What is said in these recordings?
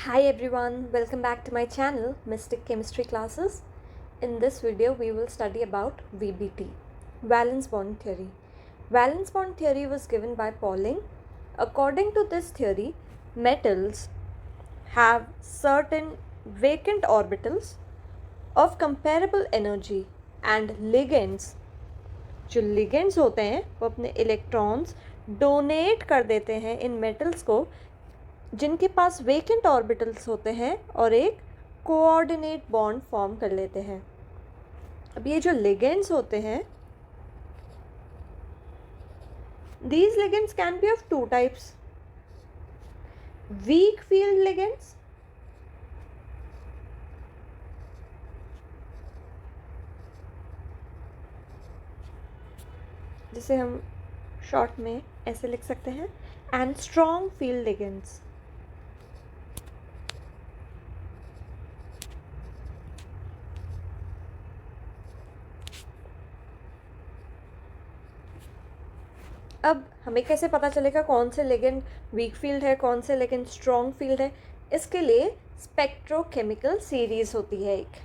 Hi everyone, welcome back to my channel Mystic Chemistry Classes. In this video we will study about VBT, valence bond theory. Valence bond theory was given by Pauling. According to this theory, metals have certain vacant orbitals of comparable energy and ligands. जो ligands होते हैं वो अपने electrons donate कर देते हैं इन metals को जिनके पास वेकेंट ऑर्बिटल्स होते हैं और एक कोऑर्डिनेट बॉन्ड फॉर्म कर लेते हैं. अब ये जो लिगेंड्स होते हैं, these ligands can be of two types. Weak field ligands जिसे हम शॉर्ट में ऐसे लिख सकते हैं, एंड स्ट्रॉन्ग फील्ड लिगेंड्स. अब हमें कैसे पता चलेगा कौन से लिगेंड वीक फील्ड है, कौन से लिगेंड स्ट्रॉन्ग फील्ड है? इसके लिए स्पेक्ट्रोकेमिकल सीरीज होती है एक.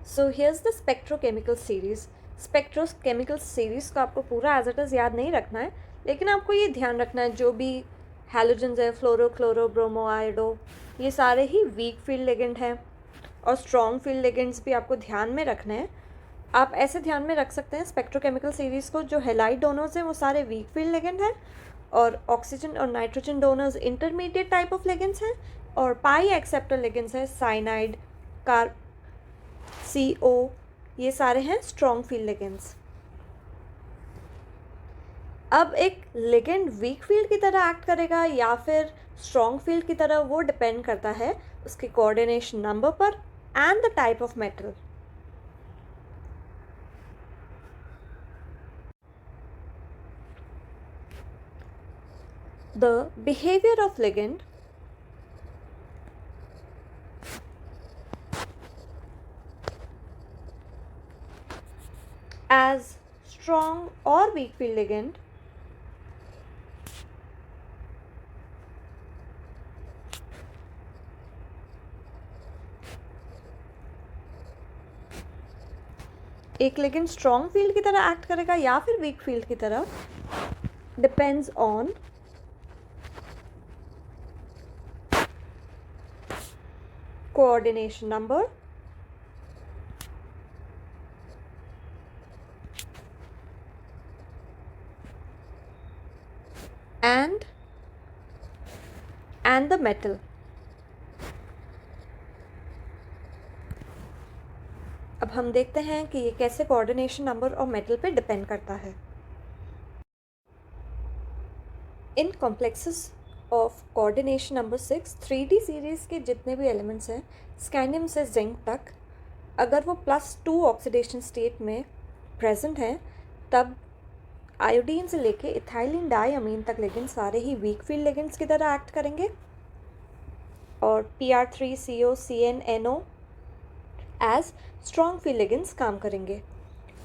So here's the spectrochemical series. Spectrochemical series को आपको पूरा एज इट इज़ याद नहीं रखना है, लेकिन आपको ये ध्यान रखना है जो भी हैलोजेंस है, फ्लोरो, क्लोरो, ब्रोमो, आयोडो, ये सारे ही वीक फील्ड लिगेंड हैं और स्ट्रॉन्ग फील्ड लिगेंड्स भी आपको ध्यान में रखने हैं. आप ऐसे ध्यान में रख सकते हैं स्पेक्ट्रोकेमिकल सीरीज़ को, जो हेलाइड डोनर्स हैं वो सारे वीक फील्ड लिगेंड हैं और ऑक्सीजन और nitrogen donors intermediate type of ligands हैं और पाई एक्सेप्टर लिगेंड्स हैं, साइनाइड, CO, ये सारे हैं स्ट्रॉन्ग फील्ड लिगेंड्स. अब एक लिगेंड वीक फील्ड की तरह एक्ट करेगा या फिर स्ट्रॉन्ग फील्ड की तरह, वो डिपेंड करता है उसके कोऑर्डिनेशन नंबर पर and the type of metal. The behavior of ligand as strong or weak field ligand एक लिगेंड स्ट्रॉन्ग फील्ड की तरह एक्ट करेगा या फिर वीक फील्ड की तरह, depends on coordination number and the metal. अब हम देखते हैं कि ये कैसे कोऑर्डिनेशन नंबर और मेटल पे डिपेंड करता है. In complexes of coordination number 6, 3D series के जितने भी एलिमेंट्स हैं, स्कैंडियम से जिंक तक, अगर वो +2 ऑक्सीडेशन स्टेट में प्रेजेंट हैं, तब आयोडीन से लेके इथाइलिन डाइअमीन तक लिगेंड सारे ही वीक फील्ड लिगेंड्स की तरह एक्ट करेंगे और PR3CO CnNO as strong field ligands काम करेंगे.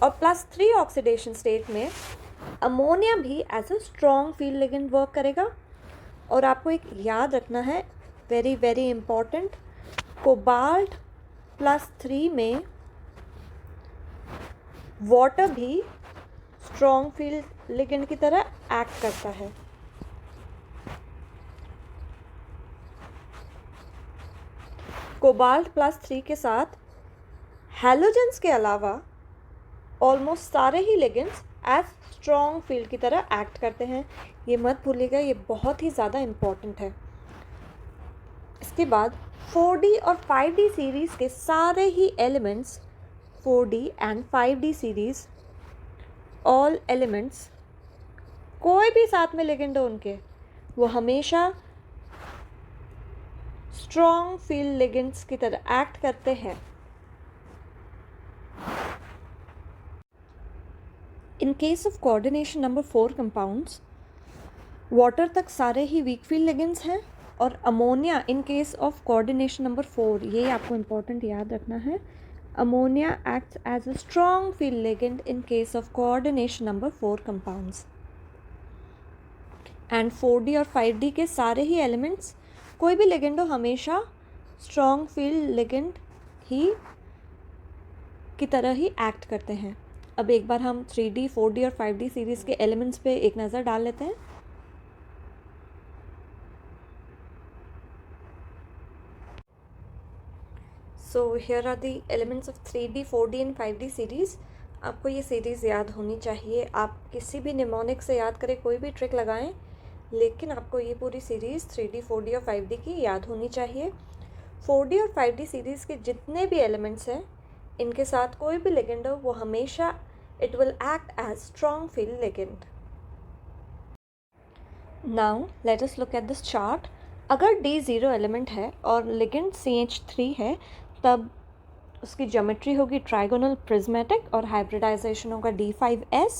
और +3 ऑक्सीडेशन स्टेट में अमोनिया भी as a strong field ligand work करेगा. और आपको एक याद रखना है, वेरी वेरी इम्पॉर्टेंट, कोबाल्ट +3 में वाटर भी स्ट्रॉन्ग फील्ड लिगेंड की तरह एक्ट करता है. कोबाल्ट +3 के साथ हैलोजेंस के अलावा ऑलमोस्ट सारे ही लिगेंड्स एज स्ट्रॉन्ग फील्ड की तरह एक्ट करते हैं. ये मत भूलिएगा, ये बहुत ही ज़्यादा इम्पॉर्टेंट है. इसके बाद 4D और 5D सीरीज़ के सारे ही elements, 4D and 5D series, all elements, कोई भी साथ में लिगेंड हो उनके, वो हमेशा स्ट्रॉन्ग फील्ड लिगेंड्स की तरह एक्ट करते हैं. In case of coordination number 4 compounds, water तक सारे ही वीक फील्ड लिगेंड्स हैं और ammonia in case of coordination number 4, ये आपको इम्पोर्टेंट याद रखना है, ammonia acts as a strong field ligand in case of coordination number 4 compounds. And 4D और 5D के सारे ही एलिमेंट्स, कोई भी लिगेंड हो, हमेशा स्ट्रॉन्ग फील्ड लिगेंड ही की तरह ही एक्ट करते हैं। अब एक बार हम 3D, 4D और 5D सीरीज़ के एलिमेंट्स पे एक नज़र डाल लेते हैं। So here are the elements of 3D, 4D and 5D series. आपको ये सीरीज़ याद होनी चाहिए। आप किसी भी निमोनिक से याद करें, कोई भी ट्रिक लगाएं, लेकिन आपको ये पूरी सीरीज़ 3D, 4D और 5D की याद होनी चाहिए। 4D और 5D सीरीज़ के जितने भी एलिमेंट्स हैं, इनके साथ कोई भी लिगेंड हो, वो हमेशा it will act as strong field ligand. Now let us look at this chart. अगर D0 एलिमेंट है और लिगेंड CH3 है, तब उसकी ज्योमेट्री होगी ट्राइगोनल प्रिज्मेटिक और हाइब्रिडाइजेशन होगा D5S।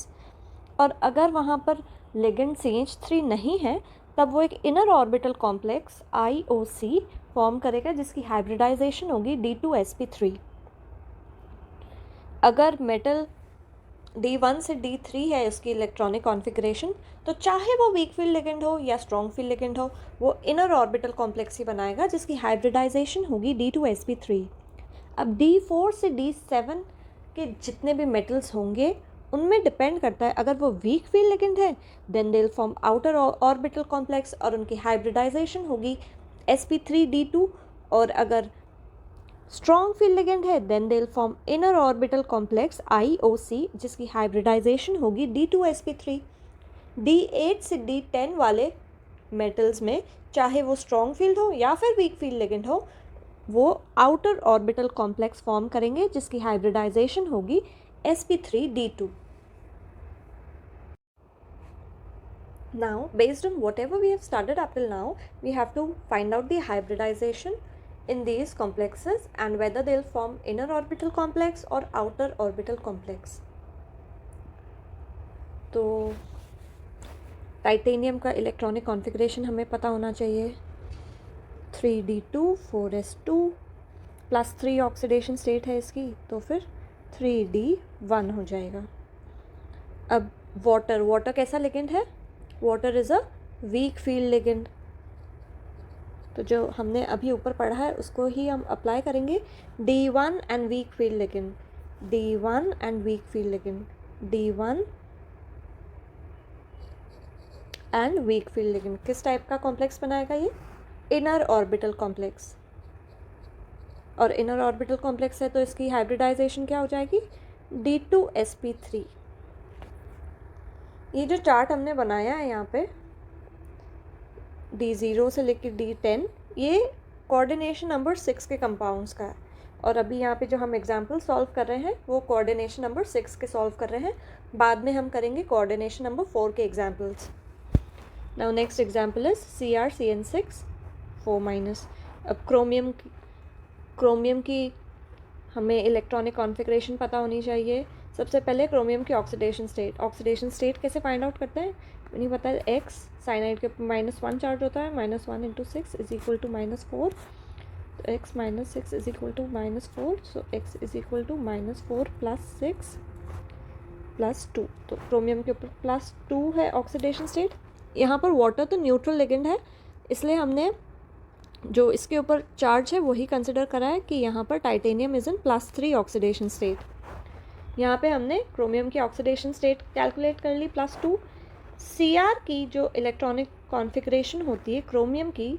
और अगर वहाँ पर लिगेंड CH3 नहीं है, तब वो एक inner orbital complex IOC form करेगा, जिसकी हाइब्रिडाइजेशन होगी D2sp3। अगर मेटल D1 से D3 है उसकी इलेक्ट्रॉनिक कॉन्फ़िगरेशन, तो चाहे वो वीक फील्ड लिगेंड हो या स्ट्रॉन्ग फील्ड लिगेंड हो, वो इनर ऑर्बिटल कॉम्प्लेक्स ही बनाएगा, जिसकी हाइब्रिडाइजेशन होगी D2sp3। अब D4 से D7 के जितने भी मेटल्स होंगे, उनमें डिपेंड करता है, अगर वो वीक फील्ड लिगेंड है then they will form outer orbital complex और उनकी हाइब्रिडाइजेशन होगी sp3d2। और अगर स्ट्रॉन्ग फील्ड लिगेंड है then they will form inner orbital complex IOC, जिसकी हाइब्रिडाइजेशन होगी D2sp3। D8 से D10 वाले मेटल्स में, चाहे वो स्ट्रॉन्ग फील्ड हो या फिर वीक फील्ड लिगेंड हो, वो आउटर ऑर्बिटल कॉम्प्लेक्स फॉर्म करेंगे, जिसकी हाइब्रिडाइजेशन होगी sp3d2। Now, based on whatever we have studied up till now, we have to find out the hybridization in these complexes and whether they'll form inner orbital complex or outer orbital complex. तो titanium का electronic configuration हमें पता होना चाहिए, 3d2 4s2 +3 oxidation state है इसकी, तो फिर 3d1 हो जाएगा। अब वाटर कैसा लिगेंड है? Water is a week field ligand. तो जो हमने अभी ऊपर पढ़ा है उसको ही हम अप्लाई करेंगे। D1 and weak field ligand, D1 and weak field ligand, D1 and weak field ligand. किस टाइप का कॉम्प्लेक्स बनाएगा ये? Inner orbital complex. और इनर ऑर्बिटल कॉम्प्लेक्स है तो इसकी हाइब्रिडाइजेशन क्या हो जाएगी? D2sp3। ये जो चार्ट हमने बनाया है यहाँ पे D0 से लेकर D10, ये कोऑर्डिनेशन नंबर 6 के कंपाउंड्स का है। और अभी यहाँ पे जो हम एग्जाम्पल सॉल्व कर रहे हैं वो कोऑर्डिनेशन नंबर 6 के सॉल्व कर रहे हैं। बाद में हम करेंगे कोऑर्डिनेशन नंबर 4 के examples. Now next example is CrCN6 4-। अब क्रोमियम की हमें इलेक्ट्रॉनिक कॉन्फ़िगरेशन पता होनी चाहिए। सबसे पहले क्रोमियम की ऑक्सीडेशन स्टेट कैसे फाइंड आउट करते हैं? नहीं पता है। X साइनाइड के ऊपर -1 चार्ज होता है, -1 × 6 = -4। तो x - 6 = -4, सो x = -4 + 6 + 2। तो क्रोमियम के ऊपर +2 है ऑक्सीडेशन स्टेट। यहाँ पर वाटर तो न्यूट्रल लिगेंड है, इसलिए हमने जो इसके ऊपर चार्ज है वही कंसिडर करा है कि यहाँ पर titanium is in +3 oxidation state. यहाँ पे हमने क्रोमियम की ऑक्सीडेशन स्टेट कैलकुलेट कर ली +2। Cr की जो इलेक्ट्रॉनिक कॉन्फ़िगरेशन होती है क्रोमियम की,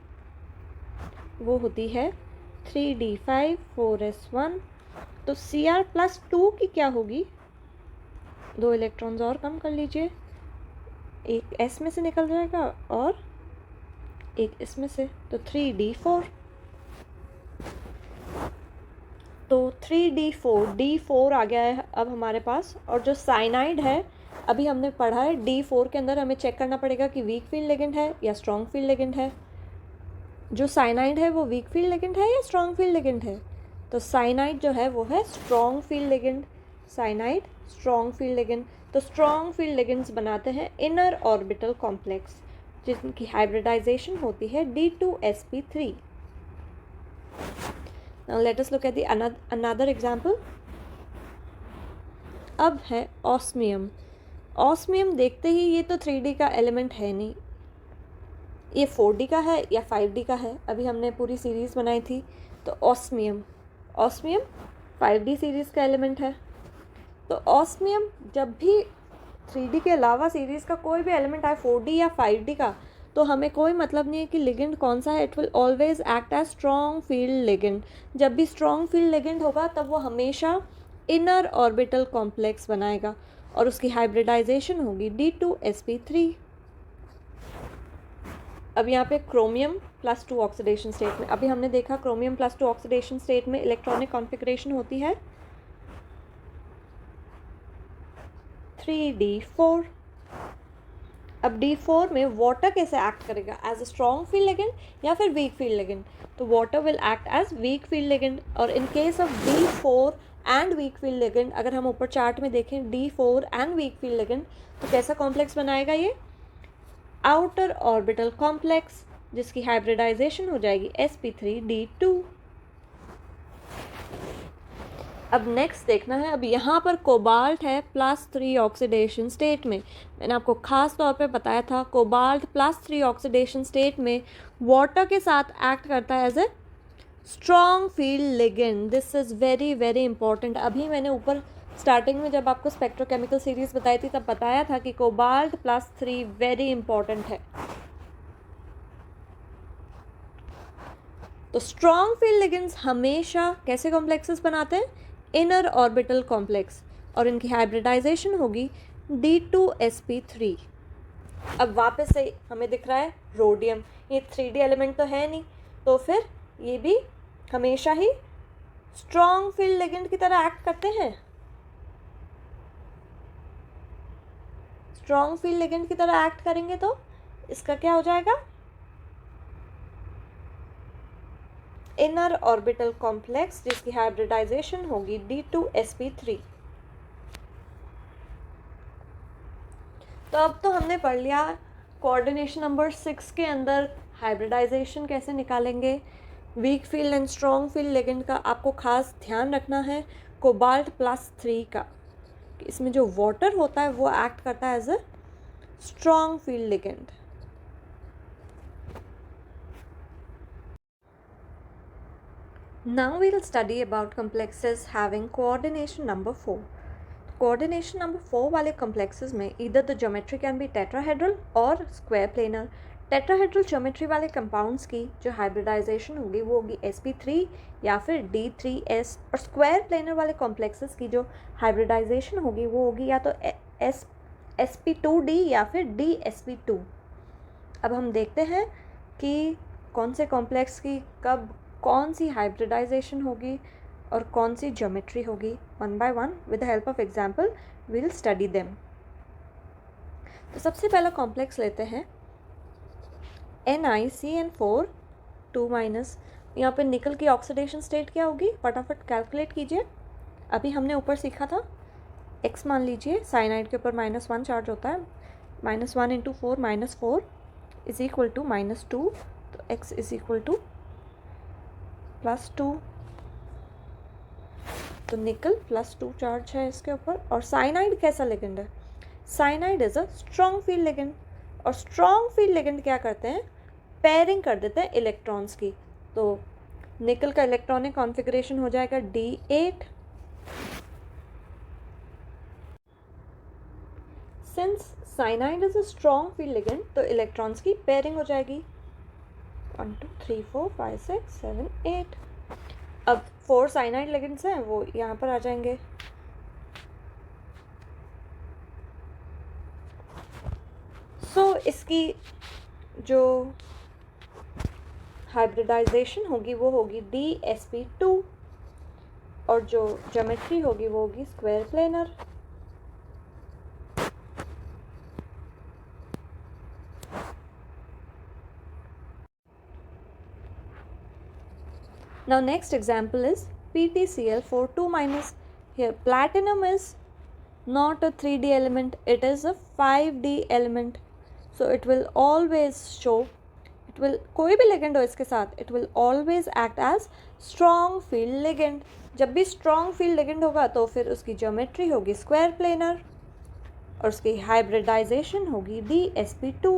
वो होती है 3d5 4s1। तो Cr +2 की क्या होगी? 2 इलेक्ट्रॉन्स और कम कर लीजिए, एक s में से निकल जाएगा और एक इसमें से, तो 3d4। तो 3d4 d4 आ गया है अब हमारे पास। और जो साइनाइड है अभी हमने पढ़ा है, D4 के अंदर हमें चेक करना पड़ेगा कि वीक फील्ड लिगेंड है या स्ट्रॉन्ग फील्ड लिगेंड है। जो साइनाइड है वो वीक फील्ड लिगेंड है या स्ट्रॉन्ग फील्ड लिगेंड है? तो साइनाइड जो है वो है strong field ligand. Cyanide strong field ligand. तो स्ट्रॉन्ग फील्ड लिगेंड्स बनाते हैं इनर ऑर्बिटल कॉम्प्लेक्स, जिनकी हाइब्रिडाइजेशन होती है D2sp3। Now let us look at the another example. अब है ऑस्मियम। ऑस्मियम देखते ही ये तो 3D का एलिमेंट है नहीं, ये 4D का है या 5D का है, अभी हमने पूरी सीरीज़ बनाई थी। तो ऑस्मियम 5D सीरीज़ का एलिमेंट है। तो ऑस्मियम जब भी 3D के अलावा सीरीज़ का कोई भी एलिमेंट आए 4D या 5D का, तो हमें कोई मतलब नहीं है कि लिगेंड कौन सा है, it will always act as strong field ligand. जब भी स्ट्रॉन्ग फील्ड लिगेंड होगा तब वो हमेशा इनर ऑर्बिटल कॉम्प्लेक्स बनाएगा और उसकी हाइब्रिडाइजेशन होगी D2sp3। अब यहाँ पे क्रोमियम +2 ऑक्सीडेशन स्टेट में, अभी हमने देखा क्रोमियम +2 ऑक्सीडेशन स्टेट में इलेक्ट्रॉनिक कॉन्फ़िगरेशन होती है 3D4। अब D4 में वाटर कैसे एक्ट करेगा, as a strong field ligand या फिर वीक फील्ड लिगेंड? तो water will act as weak field ligand. और in case of D4 and weak field ligand, अगर हम ऊपर चार्ट में देखें D4 and weak field ligand, तो कैसा कॉम्प्लेक्स बनाएगा ये? आउटर ऑर्बिटल कॉम्प्लेक्स, जिसकी हाइब्रिडाइजेशन हो जाएगी sp3d2। अब नेक्स्ट देखना है, अब यहाँ पर कोबाल्ट है +3 ऑक्सीडेशन स्टेट में। मैंने आपको खास तौर पे बताया था कोबाल्ट +3 ऑक्सीडेशन स्टेट में वाटर के साथ एक्ट करता है as a strong field ligand. This is very very important. अभी मैंने ऊपर स्टार्टिंग में जब आपको स्पेक्ट्रोकेमिकल सीरीज़ बताई थी तब बताया था कि कोबाल्ट +3 वेरी इंपॉर्टेंट है। तो स्ट्रॉन्ग फील्ड लिगेंड्स हमेशा कैसे कॉम्प्लेक्सेस बनाते हैं? इनर ऑर्बिटल कॉम्प्लेक्स, और इनकी हाइब्रिडाइजेशन होगी D2sp3। अब वापस से हमें दिख रहा है रोडियम, ये 3D एलिमेंट तो है नहीं, तो फिर ये भी हमेशा ही स्ट्रॉन्ग फील्ड लिगेंड की तरह एक्ट करते हैं। स्ट्रॉन्ग फील्ड लिगेंड की तरह एक्ट करेंगे तो इसका क्या हो जाएगा? इनर ऑर्बिटल कॉम्प्लेक्स, जिसकी हाइब्रिडाइजेशन होगी D2sp3। तो अब तो हमने पढ़ लिया कोऑर्डिनेशन नंबर 6 के अंदर हाइब्रिडाइजेशन कैसे निकालेंगे। Weak field and strong field ligand का आपको खास ध्यान रखना है कोबाल्ट +3 का, कि इसमें जो वाटर होता है वो एक्ट करता है as a strong field ligand. Now we'll study about complexes having coordination number 4. Coordination number 4 वाले complexes में either the geometry can be tetrahedral और square planar। tetrahedral geometry वाले compounds की जो hybridization होगी वो होगी sp3 या फिर D3s, और square planar वाले complexes की जो hybridization होगी वो होगी या तो sp2d या फिर dsp2। अब हम देखते हैं कि कौन से कॉम्प्लेक्स की कब कौन सी हाइब्रिडाइजेशन होगी और कौन सी ज्योमेट्री होगी। One by one with the help of example we will study them. तो सबसे पहला कॉम्प्लेक्स लेते हैं NiCN4 2-। यहाँ पे निकल की ऑक्सीडेशन स्टेट क्या होगी, फटाफट कैलकुलेट कीजिए। अभी हमने ऊपर सीखा था x मान लीजिए, साइनाइड के ऊपर -1 चार्ज होता है, -1 × 4 -4 इज इक्वल टू -2, तो x इज इक्वल टू +2। तो निकल +2 चार्ज है इसके ऊपर। और साइनाइड कैसा लिगेंड है? Cyanide is a strong field ligand, और स्ट्रॉन्ग फील्ड लिगेंड क्या करते हैं? पेयरिंग कर देते हैं इलेक्ट्रॉन्स की। तो निकल का इलेक्ट्रॉनिक कॉन्फ़िगरेशन हो जाएगा D8। Since cyanide is a strong field ligand तो इलेक्ट्रॉन्स की पेयरिंग हो जाएगी 1 2 3 4 5 6 7 8। अब 4 साइनाइड लिगेंड्स हैं वो यहाँ पर आ जाएंगे। सो इसकी जो हाइब्रिडाइजेशन होगी वो होगी DsP2, और जो ज्योमेट्री होगी वो होगी square planar. Now next example is PtCl4 2-। Here platinum is not a 3D element, it is a 5D element, so it will always show, it will कोई भी ligand हो इसके साथ, it will always act as strong field ligand। जब भी strong field ligand होगा तो फिर उसकी ज्योमेट्री होगी स्क्वायर प्लेनर और उसकी हाइब्रिडाइजेशन होगी DsP2।